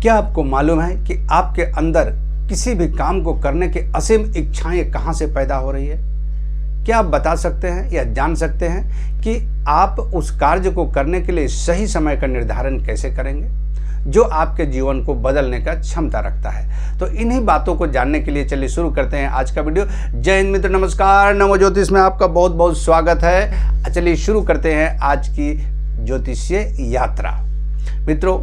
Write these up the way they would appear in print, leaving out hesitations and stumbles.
क्या आपको मालूम है कि आपके अंदर किसी भी काम को करने की असीम इच्छाएं कहां से पैदा हो रही है? क्या आप बता सकते हैं या जान सकते हैं कि आप उस कार्य को करने के लिए सही समय का निर्धारण कैसे करेंगे, जो आपके जीवन को बदलने का क्षमता रखता है? तो इन्हीं बातों को जानने के लिए चलिए शुरू करते हैं आज का वीडियो। जय हिंद मित्र, नमस्कार। नवो ज्योतिष में आपका बहुत बहुत स्वागत है। चलिए शुरू करते हैं आज की ज्योतिषीय यात्रा। मित्रों,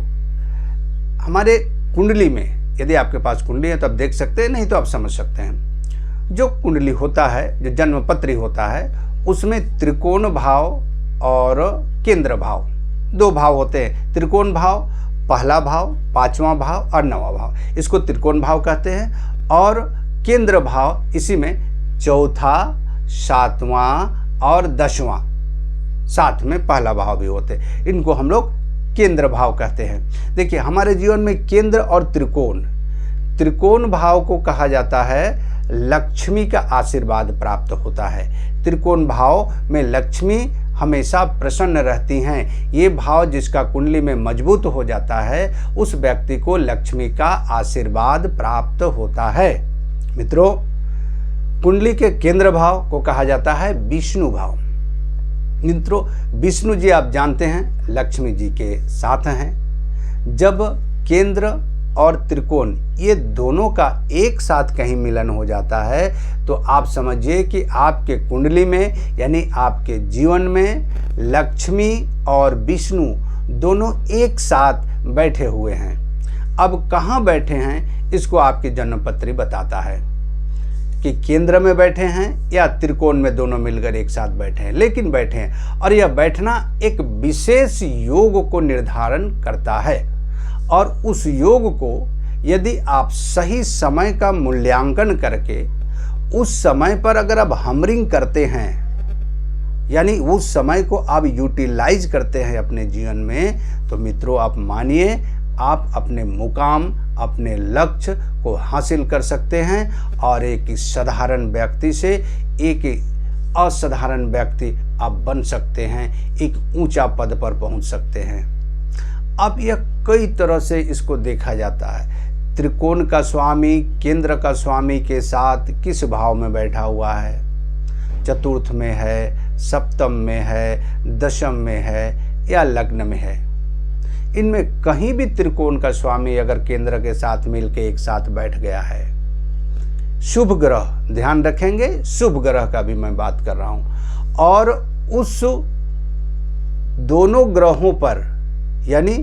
हमारे कुंडली में, यदि आपके पास कुंडली है तो आप देख सकते हैं, नहीं तो आप समझ सकते हैं। जो कुंडली होता है, जो जन्मपत्री होता है, उसमें त्रिकोण भाव और केंद्र भाव, दो भाव होते हैं। त्रिकोण भाव पहला भाव, पांचवा भाव और नवा भाव, इसको त्रिकोण भाव कहते हैं। और केंद्र भाव इसी में चौथा, सातवां और दसवां, साथ में पहला भाव भी होते हैं, इनको हम लोग केंद्र भाव कहते हैं। देखिए, हमारे जीवन में केंद्र और त्रिकोण भाव को कहा जाता है लक्ष्मी का आशीर्वाद प्राप्त होता है। त्रिकोण भाव में लक्ष्मी हमेशा प्रसन्न रहती हैं। ये भाव जिसका कुंडली में मजबूत हो जाता है, उस व्यक्ति को लक्ष्मी का आशीर्वाद प्राप्त होता है। मित्रों, कुंडली के केंद्र भाव को कहा जाता है विष्णु भाव। मित्रों, विष्णु जी आप जानते हैं लक्ष्मी जी के साथ हैं। जब केंद्र और त्रिकोण ये दोनों का एक साथ कहीं मिलन हो जाता है तो आप समझिए कि आपके कुंडली में, यानी आपके जीवन में लक्ष्मी और विष्णु दोनों एक साथ बैठे हुए हैं। अब कहाँ बैठे हैं, इसको आपकी जन्मपत्री बताता है कि केंद्र में बैठे हैं या त्रिकोण में, दोनों मिलकर एक साथ बैठे हैं, लेकिन बैठे हैं। और यह बैठना एक विशेष योग को निर्धारण करता है। और उस योग को यदि आप सही समय का मूल्यांकन करके उस समय पर अगर आप हमरिंग करते हैं, यानी उस समय को आप यूटिलाइज करते हैं अपने जीवन में, तो मित्रों आप मानिए आप अपने मुकाम, अपने लक्ष्य को हासिल कर सकते हैं और एक साधारण व्यक्ति से एक असाधारण व्यक्ति आप बन सकते हैं, एक ऊंचा पद पर पहुंच सकते हैं। अब यह कई तरह से इसको देखा जाता है। त्रिकोण का स्वामी केंद्र का स्वामी के साथ किस भाव में बैठा हुआ है, चतुर्थ में है, सप्तम में है, दशम में है या लग्न में है। इनमें कहीं भी त्रिकोण का स्वामी अगर केंद्र के साथ मिलकर एक साथ बैठ गया है, शुभ ग्रह, ध्यान रखेंगे शुभ ग्रह का भी मैं बात कर रहा हूं, और उस दोनों ग्रहों पर, यानी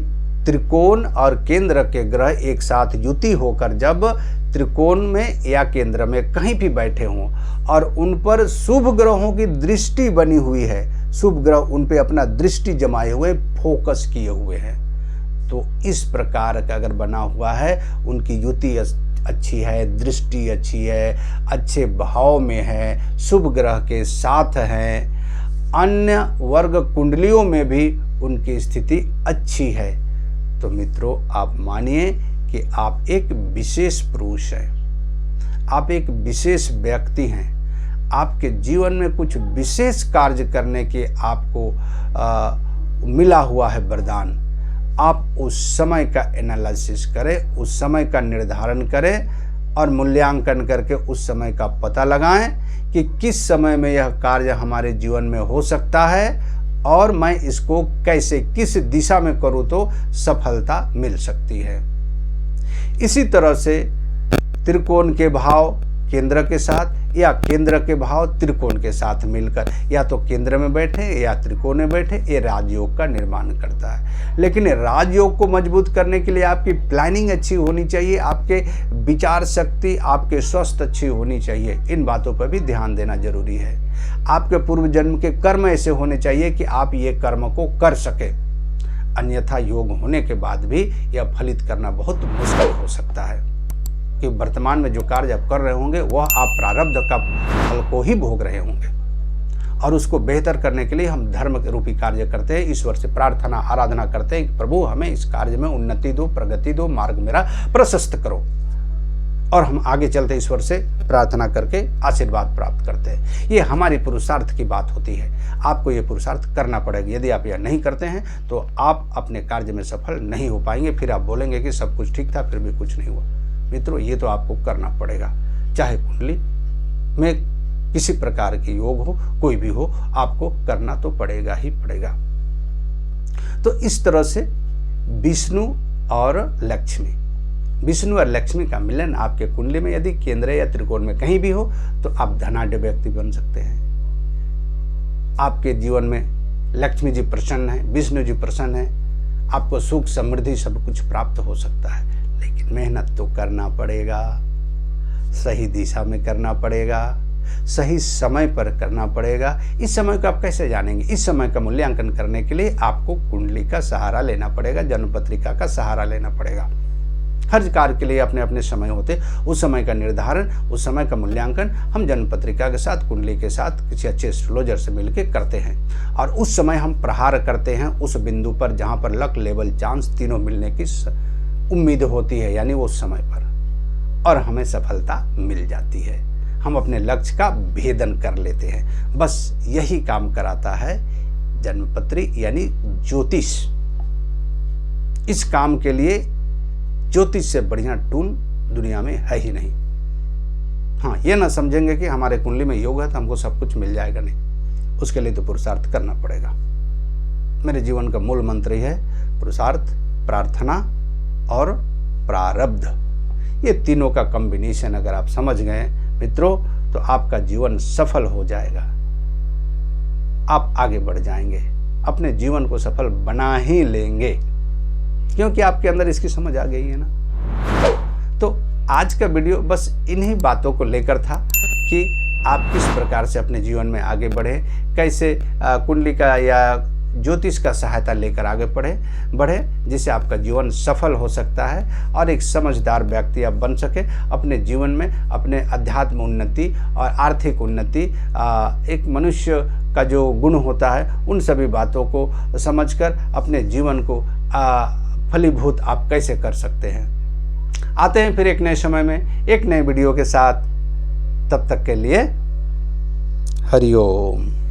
त्रिकोण और केंद्र के ग्रह एक साथ युति होकर जब त्रिकोण में या केंद्र में कहीं भी बैठे हों और उन पर शुभ ग्रहों की दृष्टि बनी हुई है, शुभ ग्रह उन पे अपना दृष्टि जमाए हुए, फोकस किए हुए हैं, तो इस प्रकार का अगर बना हुआ है, उनकी युति अच्छी है, दृष्टि अच्छी है, अच्छे भाव में है, शुभ ग्रह के साथ हैं, अन्य वर्ग कुंडलियों में भी उनकी स्थिति अच्छी है, तो मित्रों आप मानिए कि आप एक विशेष पुरुष हैं, आप एक विशेष व्यक्ति हैं। आपके जीवन में कुछ विशेष कार्य करने के आपको मिला हुआ है वरदान। आप उस समय का एनालिसिस करें, उस समय का निर्धारण करें और मूल्यांकन करके उस समय का पता लगाएं कि किस समय में यह कार्य हमारे जीवन में हो सकता है और मैं इसको कैसे, किस दिशा में करूं तो सफलता मिल सकती है। इसी तरह से त्रिकोण के भाव केंद्र के साथ या केंद्र के भाव त्रिकोण के साथ मिलकर, या तो केंद्र में बैठे या त्रिकोण में बैठे, ये राजयोग का निर्माण करता है। लेकिन राजयोग को मजबूत करने के लिए आपकी प्लानिंग अच्छी होनी चाहिए, आपके विचार शक्ति, आपके स्वास्थ्य अच्छी होनी चाहिए। इन बातों पर भी ध्यान देना जरूरी है। आपके पूर्व जन्म के कर्म ऐसे होने चाहिए कि आप ये कर्म को कर सके, अन्यथा योग होने के बाद भी यह फलित करना बहुत मुश्किल हो सकता है, कि वर्तमान में जो कार्य आप कर रहे होंगे वह आप प्रारब्ध का फल को ही भोग रहे होंगे, और उसको बेहतर करने के लिए हम धर्म रूपी कार्य करते हैं, ईश्वर से प्रार्थना आराधना करते हैं कि प्रभु हमें इस कार्य में उन्नति दो, प्रगति दो, मार्ग मेरा प्रशस्त करो। और हम आगे चलते ईश्वर से प्रार्थना करके आशीर्वाद प्राप्त करते हैं। ये हमारी पुरुषार्थ की बात होती है। आपको ये पुरुषार्थ करना पड़ेगा। यदि आप यह नहीं करते हैं तो आप अपने कार्य में सफल नहीं हो पाएंगे। फिर आप बोलेंगे कि सब कुछ ठीक था फिर भी कुछ नहीं हुआ। मित्रों, ये तो आपको करना पड़ेगा। चाहे कुंडली में किसी प्रकार के योग हो, कोई भी हो, आपको करना तो पड़ेगा ही पड़ेगा। तो इस तरह से विष्णु और लक्ष्मी का मिलन आपके कुंडली में यदि केंद्र या त्रिकोण में कहीं भी हो तो आप धनाढ्य व्यक्ति बन सकते हैं। आपके जीवन में लक्ष्मी जी प्रसन्न है, विष्णु जी प्रसन्न है, आपको सुख समृद्धि सब कुछ प्राप्त हो सकता है। लेकिन मेहनत तो करना पड़ेगा, सही दिशा में करना पड़ेगा, सही समय पर करना पड़ेगा। इस समय को आप कैसे जानेंगे? इस समय का मूल्यांकन करने के लिए आपको कुंडली का सहारा लेना पड़ेगा, जन्म पत्रिका का सहारा लेना पड़ेगा। हर कार्य के लिए अपने अपने समय होते, उस समय का निर्धारण, उस समय का मूल्यांकन हम जन्म पत्रिका के साथ, कुंडली के साथ किसी अच्छे एस्ट्रोलॉजर से मिलकर करते हैं। और उस समय हम प्रहार करते हैं उस बिंदु पर जहाँ पर लक, लेवल, चांस तीनों मिलने की उम्मीद होती है, यानी वो समय पर, और हमें सफलता मिल जाती है। हम अपने लक्ष्य का भेदन कर लेते हैं। बस यही काम कराता है जन्मपत्री यानी ज्योतिष। इस काम के लिए ज्योतिष से बढ़िया टूल दुनिया में है ही नहीं। हाँ, ये ना समझेंगे कि हमारे कुंडली में योग है तो हमको सब कुछ मिल जाएगा, नहीं। उसके लिए तो पुरुषार्थ करना पड़ेगा। मेरे जीवन का मूल मंत्र ही है पुरुषार्थ, प्रार्थना और प्रारब्ध। ये तीनों का कॉम्बिनेशन अगर आप समझ गए मित्रों तो आपका जीवन सफल हो जाएगा। आप आगे बढ़ जाएंगे, अपने जीवन को सफल बना ही लेंगे, क्योंकि आपके अंदर इसकी समझ आ गई है ना। तो आज का वीडियो बस इन्हीं बातों को लेकर था कि आप किस प्रकार से अपने जीवन में आगे बढ़े, कैसे कुंडली का या ज्योतिष का सहायता लेकर आगे बढ़े, जिससे आपका जीवन सफल हो सकता है और एक समझदार व्यक्ति आप बन सके। अपने जीवन में अपने अध्यात्म उन्नति और आर्थिक उन्नति, एक मनुष्य का जो गुण होता है, उन सभी बातों को समझकर अपने जीवन को फलीभूत आप कैसे कर सकते हैं। आते हैं फिर एक नए समय में एक नए वीडियो के साथ। तब तक के लिए हरिओम।